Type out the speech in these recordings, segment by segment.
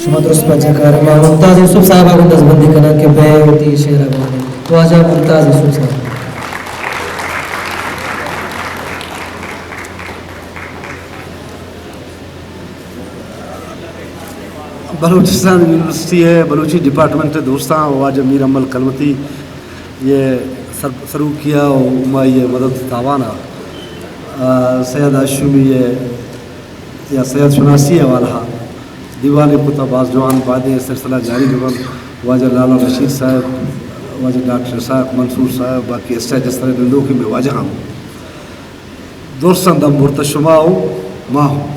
شما درست بچه کار ما ممتاز یوسف صاحب آگو دستبندی کنن که بے ہوتی شعر آگوانی تو آجا ممتاز یوسف صاحب. بلوچستان یونیورسٹی ہے بلوچی ڈپارٹمنٹ دوستاں واج امیر عمل کلمتی یہ سرو کیا و یہ مدد تاوانا سید اشومی یا سید شناسی والا دیوانے کتب آز جوان بعد سلسلہ جاری جوان واجہ لالا رشید صاحب واجہ ڈاکٹر صاحب منصور صاحب باقی اس جس طرح دندوں کی میں واجہ ہوں دوستان دم مرتشمہ ہوں ماں ہوں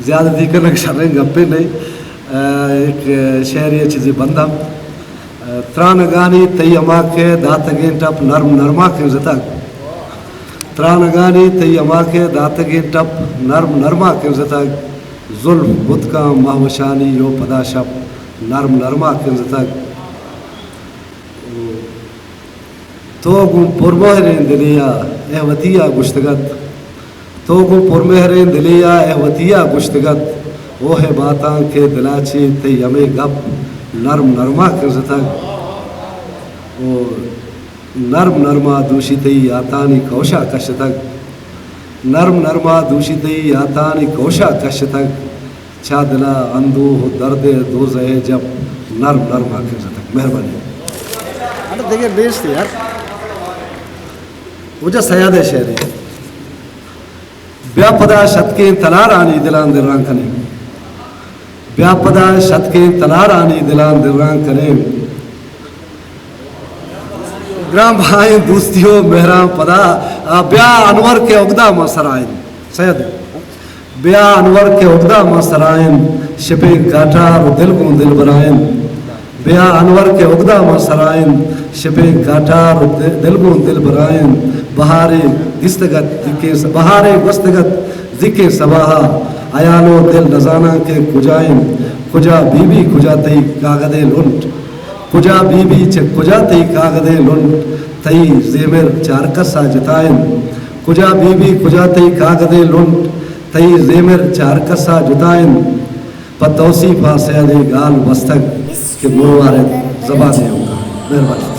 زیادہ دیکھنے کے شریں گپے نہیں ایک شہری چیزی بندم ترانگانی تی اما کے داتگین ٹپ نرم نرما کے زتک ترانگانی تی اما کے داتگین ٹپ نرم نرما کے زتک ظلم بت کا مہوشانی یو پدا شپ نرم نرما کے زتک تو گم پرمہرین دلیا احوتیہ گشتگت تو گم پرمہرین دلیا احوتیہ گشتگت وہ ہے باتاں کے دلاچے تی ہمیں گپ نرم نرما کے زتک وہ نرم نرما دوشی تی آتانی کوشا کش تک نرم نرما دوشی تی آتانی کوشا کش تک چا دلا اندوہ درد دوزہ جب نرم نرما کے زتک. مہربانی دیکھیں بیس تھی یار وجہ سیاد شہری بیا پدا شت کے تلار آنی دلان در ران کنے بیا پدا شت کے تلار آنی دلان در ران کنے گرام بھائیں دوستیوں مہرام پدا بیا انور کے اگدہ مسرائن سید بیا انور کے اگدہ مسرائن شپے گاٹار و دل کو دل برائن بیا انور کے اگدہ مسرائن شپے گاٹار و دل کو دل برائن بہارے گستگت ذکر سباہا ایالو دل نزانہ کے کجائن کجا بی بی کجا تی کاغدے لنٹ کجا بی بی کجا تی کاغدے لنٹ تی زیمر چارکسا جتائن کجا بی بی کجا تی کاغدے لنٹ تی زیمر چارکسا جتائن پتوسی پاسے دے گال بستک کے گروارے زبانے ہوگا. مہربانی.